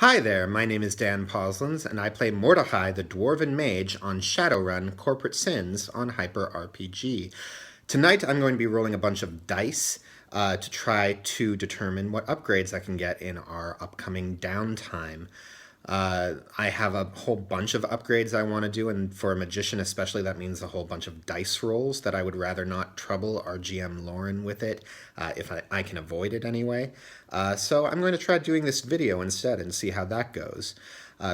Hi there, my name is Dan Poslins, and I play Mordecai, the Dwarven Mage, on Shadowrun Corporate Sins on Hyper RPG. Tonight I'm going to be rolling a bunch of dice to try to determine what upgrades I can get in our upcoming downtime. I have a whole bunch of upgrades I want to do, and for a magician especially, that means a whole bunch of dice rolls that I would rather not trouble our GM Lauren with it, if I can avoid it anyway. So I'm going to try doing this video instead and see how that goes.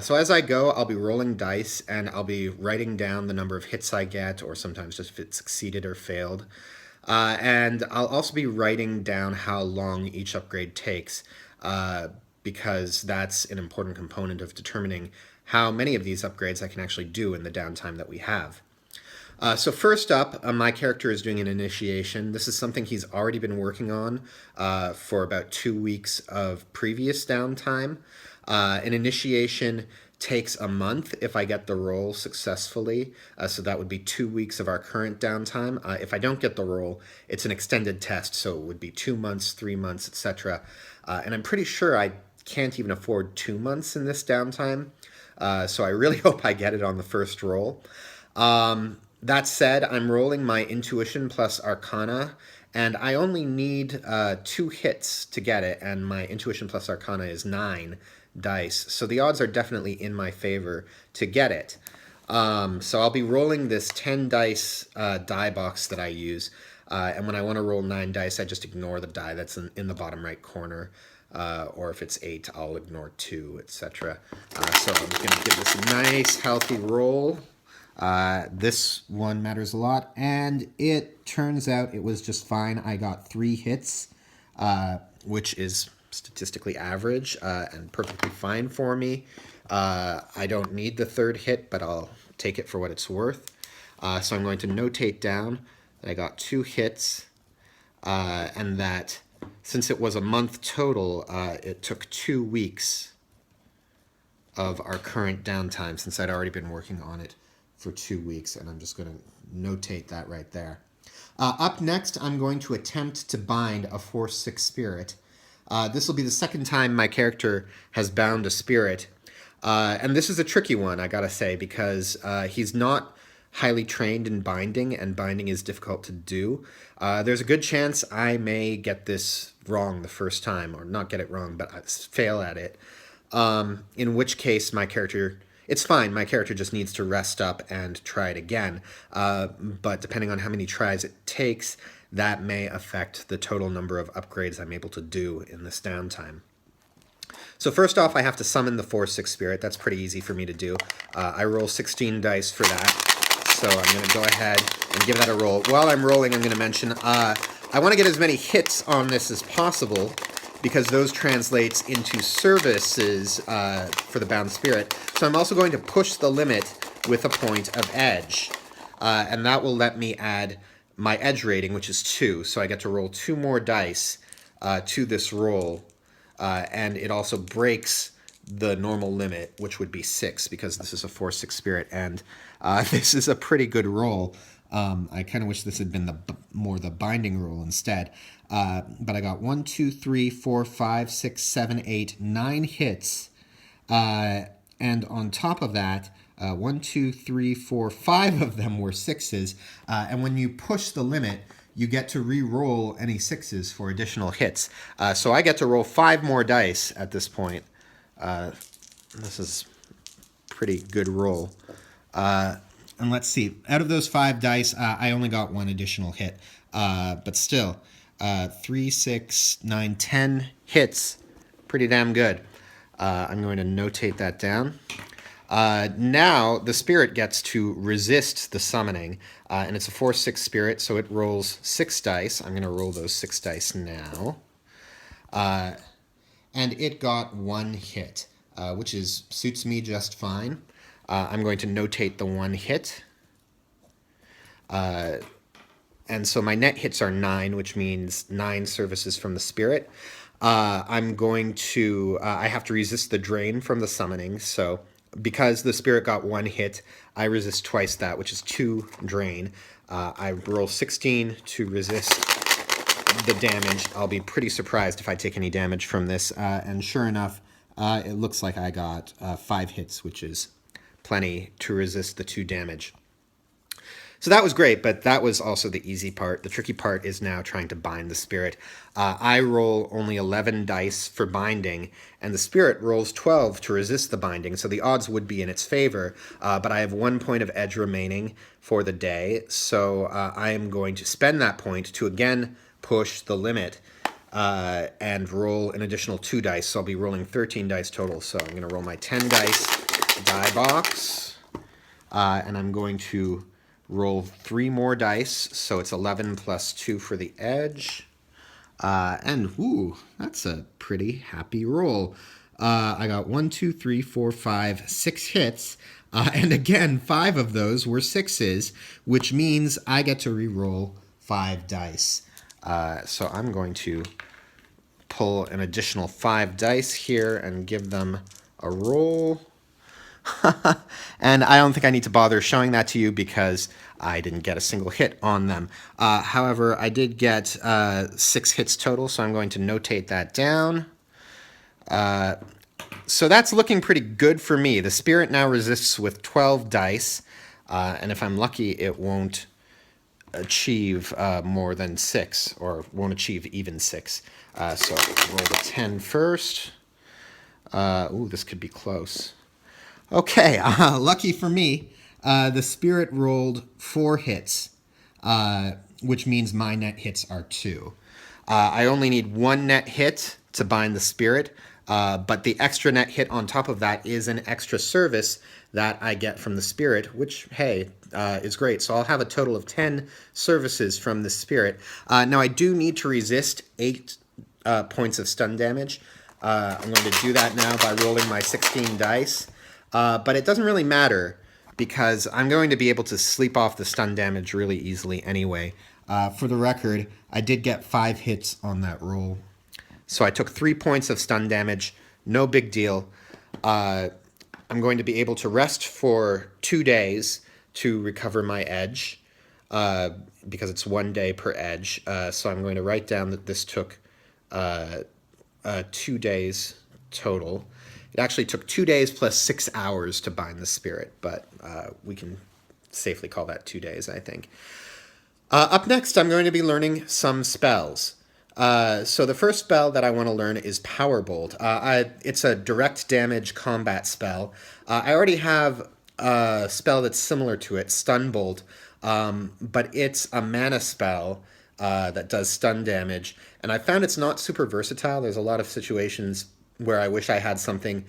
So as I go, I'll be rolling dice, and I'll be writing down the number of hits I get, or sometimes just if it succeeded or failed. And I'll also be writing down how long each upgrade takes, because that's an important component of determining how many of these upgrades I can actually do in the downtime that we have. So first up, my character is doing an initiation. This is something he's already been working on for about 2 weeks of previous downtime. An initiation takes a month if I get the roll successfully, so that would be 2 weeks of our current downtime. If I don't get the roll, it's an extended test, so it would be 2 months, 3 months, etc. And I'm pretty sure I can't even afford 2 months in this downtime, so I really hope I get it on the first roll. That said, I'm rolling my intuition plus arcana, and I only need 2 hits to get it, and my intuition plus arcana is 9 dice, so the odds are definitely in my favor to get it. So I'll be rolling this 10 dice die box that I use, and when I want to roll 9 dice, I just ignore the die that's in the bottom right corner. Or if it's 8, I'll ignore 2, etc. So I'm just going to give this a nice, healthy roll. This one matters a lot, and it turns out it was just fine. I got 3 hits, which is statistically average and perfectly fine for me. I don't need the 3rd hit, but I'll take it for what it's worth. So I'm going to notate down that I got 2 hits, and that since it was a month total, it took 2 weeks of our current downtime, since I'd already been working on it for 2 weeks, and I'm just going to notate that right there. Up next, I'm going to attempt to bind a Force 6 spirit. This will be the second time my character has bound a spirit, and this is a tricky one, I gotta say, because he's not highly trained in binding, and binding is difficult to do. There's a good chance I may get this wrong the first time, or not get it wrong, but I fail at it. In which case, my character, it's fine, my character just needs to rest up and try it again. But depending on how many tries it takes, that may affect the total number of upgrades I'm able to do in this downtime. So first off, I have to summon the Force 6 spirit. That's pretty easy for me to do. I roll 16 dice for that. So I'm going to go ahead and give that a roll. While I'm rolling, I'm going to mention I want to get as many hits on this as possible, because those translates into services for the bound spirit. So I'm also going to push the limit with a point of edge. And that will let me add my edge rating, which is 2. So I get to roll 2 more dice to this roll. And it also breaks the normal limit, which would be 6, because this is a Force 6 spirit, and this is a pretty good roll. I kind of wish this had been more the binding roll instead. But I got 1, 2, 3, 4, 5, 6, 7, 8, 9 hits. And on top of that, 1, 2, 3, 4, 5 of them were 6s. And when you push the limit, you get to re-roll any 6s for additional hits. So I get to roll 5 more dice at this point. This is a pretty good roll. And let's see, out of those 5 dice, I only got 1 additional hit. But still, 3, 6, 9, 10 hits. Pretty damn good. I'm going to notate that down. Now the spirit gets to resist the summoning, and it's a Force 6 spirit, so it rolls 6 dice. I'm going to roll those 6 dice now. And it got 1 hit, which suits me just fine. I'm going to notate the 1 hit. And so my net hits are 9, which means 9 services from the spirit. I'm going to, I have to resist the drain from the summoning, so because the spirit got 1 hit, I resist twice that, which is 2 drain. I roll 16 to resist the damage. I'll be pretty surprised if I take any damage from this, and sure enough, It looks like I got 5 hits, which is plenty to resist the 2 damage. So that was great, but that was also the easy part. The tricky part is now trying to bind the spirit. I roll only 11 dice for binding, and the spirit rolls 12 to resist the binding, so the odds would be in its favor, but I have 1 point of edge remaining for the day, so I am going to spend that point to again push the limit and roll an additional 2 dice, so I'll be rolling 13 dice total. So I'm going to roll my 10 dice die box, and I'm going to roll 3 more dice, so it's 11 plus 2 for the edge. And ooh, that's a pretty happy roll. I got 1, 2, 3, 4, 5, 6 hits, and again, 5 of those were 6s, which means I get to re-roll 5 dice. So I'm going to pull an additional 5 dice here and give them a roll. And I don't think I need to bother showing that to you because I didn't get a single hit on them. However, I did get 6 hits total, so I'm going to notate that down. So that's looking pretty good for me. The spirit now resists with 12 dice, and if I'm lucky, it won't achieve more than 6, or won't achieve even 6. So roll the 10 first. Ooh, this could be close. Okay, lucky for me, the spirit rolled 4 hits, which means my net hits are 2. I only need 1 net hit to bind the spirit, but the extra net hit on top of that is an extra service that I get from the spirit, which, hey, is great. So I'll have a total of 10 services from the spirit. Now, I do need to resist 8 points of stun damage. I'm going to do that now by rolling my 16 dice. But it doesn't really matter because I'm going to be able to sleep off the stun damage really easily anyway. For the record, I did get 5 hits on that roll. So I took 3 points of stun damage. No big deal. I'm going to be able to rest for 2 days to recover my edge because it's 1 day per edge. So I'm going to write down that this took 2 days total. It actually took 2 days plus 6 hours to bind the spirit, but we can safely call that 2 days, I think. Up next, I'm going to be learning some spells. So the first spell that I want to learn is Power Bolt. It's a direct damage combat spell. I already have a spell that's similar to it, Stun Bolt, but it's a mana spell that does stun damage, and I found it's not super versatile. There's a lot of situations where I wish I had something.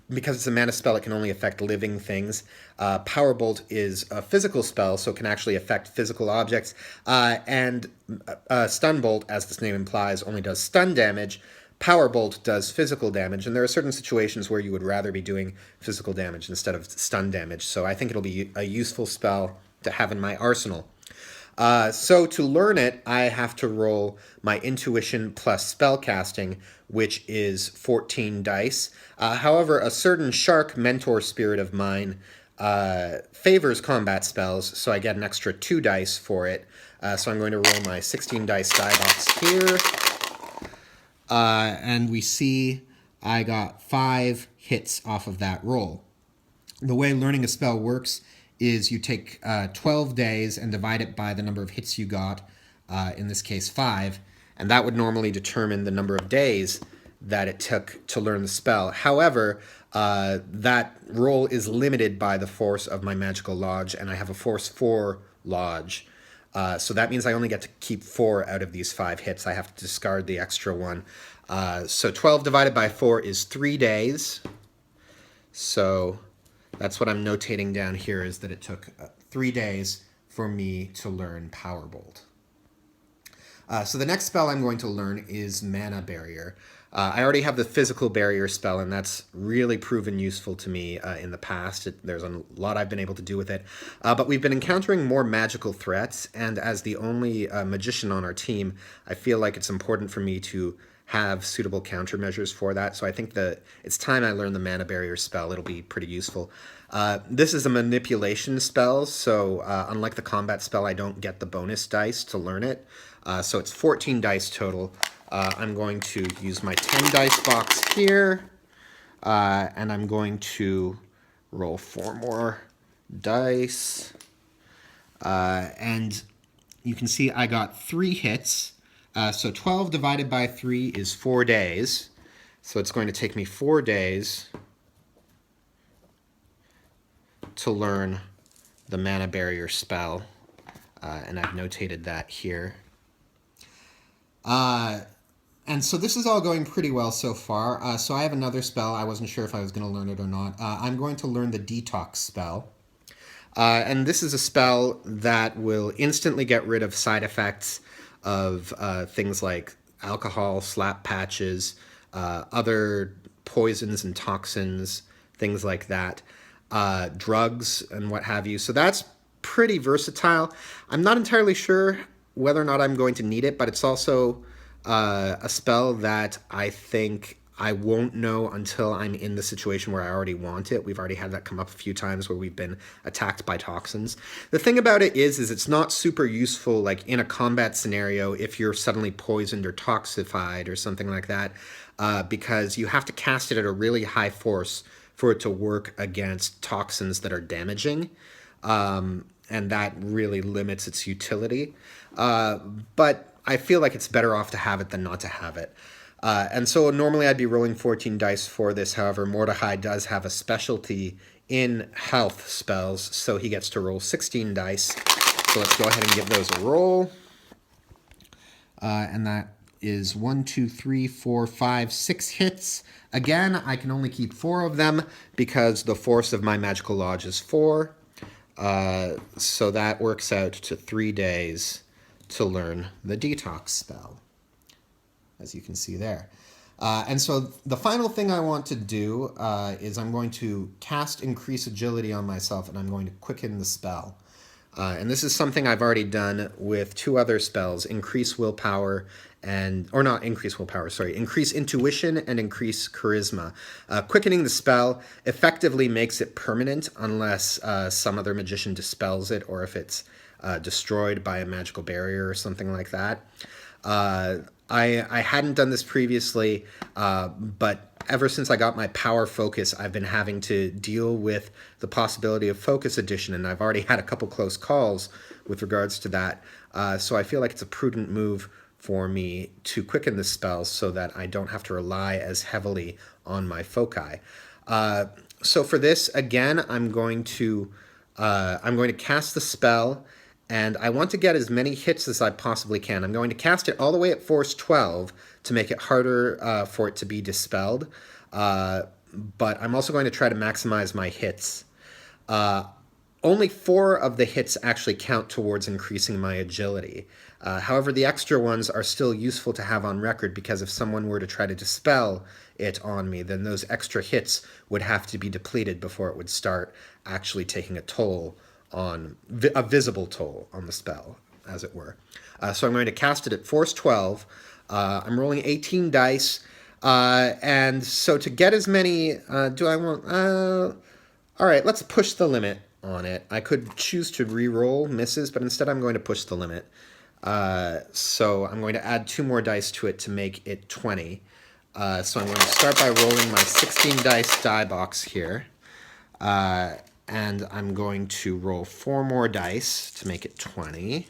Because it's a mana spell, it can only affect living things. Power Bolt is a physical spell, so it can actually affect physical objects. And Stun Bolt, as this name implies, only does stun damage. Power Bolt does physical damage, and there are certain situations where you would rather be doing physical damage instead of stun damage. So I think it'll be a useful spell to have in my arsenal. So to learn it, I have to roll my intuition plus spellcasting, which is 14 dice. However, a certain shark mentor spirit of mine favors combat spells, so I get an extra 2 dice for it. So I'm going to roll my 16 dice die box here. And we see I got 5 hits off of that roll. The way learning a spell works is you take 12 days and divide it by the number of hits you got, in this case 5, and that would normally determine the number of days that it took to learn the spell. However, that roll is limited by the force of my magical lodge, and I have a force 4 lodge. So that means I only get to keep 4 out of these 5 hits. I have to discard the extra one. So 12 divided by 4 is 3 days. So that's what I'm notating down here, is that it took 3 days for me to learn Power Bolt. So the next spell I'm going to learn is Mana Barrier. I already have the Physical Barrier spell, and that's really proven useful to me in the past. There's a lot I've been able to do with it. But we've been encountering more magical threats, and as the only magician on our team, I feel like it's important for me to have suitable countermeasures for that. So I think that it's time I learn the Mana Barrier spell. It'll be pretty useful. This is a manipulation spell, so unlike the combat spell, I don't get the bonus dice to learn it. So it's 14 dice total. I'm going to use my 10 dice box here, and I'm going to roll 4 more dice. And you can see I got 3 hits. So 12 divided by 3 is 4 days. So it's going to take me 4 days to learn the Mana Barrier spell. And I've notated that here. And so this is all going pretty well so far. So I have another spell. I wasn't sure if I was going to learn it or not. I'm going to learn the Detox spell. And this is a spell that will instantly get rid of side effects of things like alcohol, slap patches, other poisons and toxins, things like that, drugs and what have you. So that's pretty versatile. I'm not entirely sure whether or not I'm going to need it, but it's also a spell that I think I won't know until I'm in the situation where I already want it. We've already had that come up a few times where we've been attacked by toxins. The thing about it is it's not super useful like in a combat scenario if you're suddenly poisoned or toxified or something like that, because you have to cast it at a really high force for it to work against toxins that are damaging. And that really limits its utility. But I feel like it's better off to have it than not to have it. And so normally I'd be rolling 14 dice for this. However, Mordecai does have a specialty in health spells, so he gets to roll 16 dice. So let's go ahead and give those a roll. And that is 1, 2, 3, 4, 5, 6 hits. Again, I can only keep 4 of them because the force of my magical lodge is 4. So that works out to 3 days to learn the Detox spell, as you can see there. And so the final thing I want to do is I'm going to cast Increase Agility on myself, and I'm going to quicken the spell. And this is something I've already done with 2 other spells, Increase Willpower Increase Intuition and Increase Charisma. Quickening the spell effectively makes it permanent unless some other magician dispels it or if it's destroyed by a magical barrier or something like that. I hadn't done this previously, but ever since I got my power focus, I've been having to deal with the possibility of focus addition, and I've already had a couple close calls with regards to that. So I feel like it's a prudent move for me to quicken the spell so that I don't have to rely as heavily on my foci. So for this, again, I'm going to cast the spell, and I want to get as many hits as I possibly can. I'm going to cast it all the way at force 12 to make it harder for it to be dispelled. But I'm also going to try to maximize my hits. Only 4 of the hits actually count towards increasing my agility. However, the extra ones are still useful to have on record because if someone were to try to dispel it on me, then those extra hits would have to be depleted before it would start actually taking a toll on a visible toll on the spell, as it were. So I'm going to cast it at force 12. I'm rolling 18 dice, and so to get as many, all right, let's push the limit on it. I could choose to re-roll misses, but instead I'm going to push the limit. So I'm going to add 2 more dice to it to make it 20. So I'm going to start by rolling my 16 dice die box here. And I'm going to roll 4 more dice to make it 20.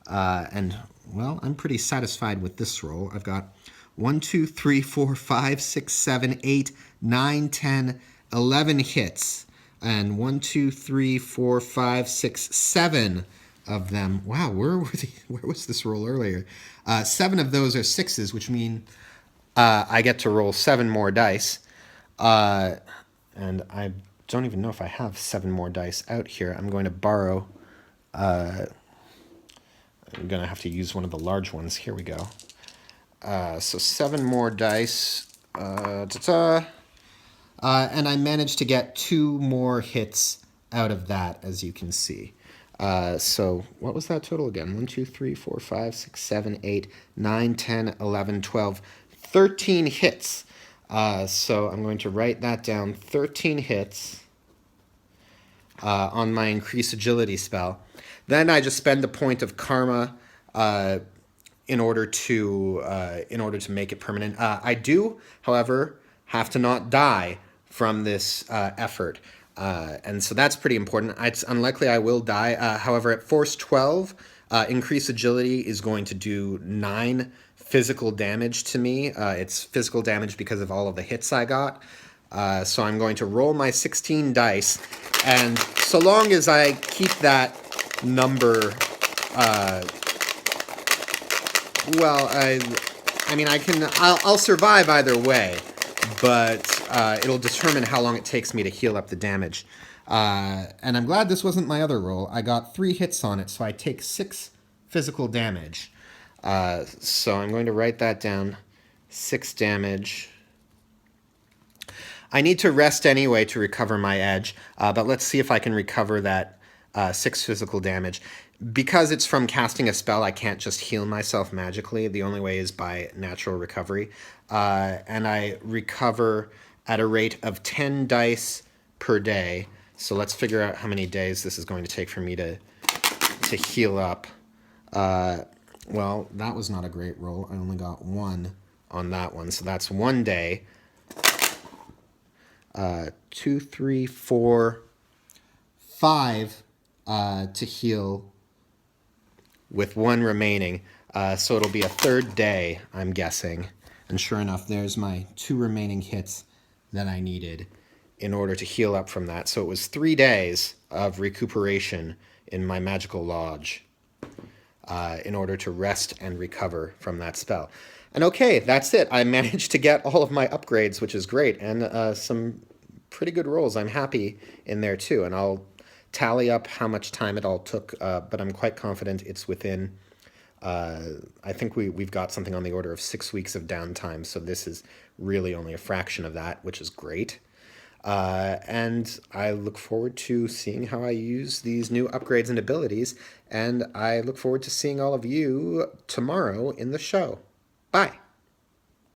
And, well, I'm pretty satisfied with this roll. I've got 1, 2, 3, 4, 5, 6, 7, 8, 9, 10, 11 hits. And 1, 2, 3, 4, 5, 6, 7 of them. Wow, where was this roll earlier? 7 of those are 6s, which mean I get to roll 7 more dice. And I don't even know if I have 7 more dice out here. I'm going to borrow. I'm going to have to use one of the large ones. Here we go. So 7 more dice. And I managed to get 2 more hits out of that, as you can see. So what was that total again? 1, 2, 3, 4, 5, 6, 7, 8, 9, 10, 11, 12, 13 hits. So I'm going to write that down. 13 hits on my Increase Agility spell. Then I just spend a point of karma in order to make it permanent. I do, however, have to not die from this effort. And so that's pretty important. It's unlikely I will die. However, at force 12, increased agility is going to do 9 physical damage to me. It's physical damage because of all of the hits I got. So I'm going to roll my 16 dice, and so long as I keep that number, well, I mean, I'll survive either way, but it'll determine how long it takes me to heal up the damage. And I'm glad this wasn't my other roll. I got 3 hits on it, so I take 6 physical damage. So I'm going to write that down. 6 damage. I need to rest anyway to recover my edge, but let's see if I can recover that 6 physical damage. Because it's from casting a spell, I can't just heal myself magically. The only way is by natural recovery. And I recover at a rate of 10 dice per day. So let's figure out how many days this is going to take for me to heal up. Well, that was not a great roll. I only got 1 on that one. So that's 1 day. 2, 3, 4, 5 to heal, with 1 remaining. So it'll be a 3rd day, I'm guessing. And sure enough, there's my 2 remaining hits that I needed in order to heal up from that. So it was 3 days of recuperation in my magical lodge in order to rest and recover from that spell. And okay, that's it. I managed to get all of my upgrades, which is great, and some pretty good rolls. I'm happy in there too, and I'll tally up how much time it all took, but I'm quite confident it's within, I think we've got something on the order of 6 weeks of downtime, so this is really only a fraction of that, which is great. And I look forward to seeing how I use these new upgrades and abilities, and I look forward to seeing all of you tomorrow in the show. Bye.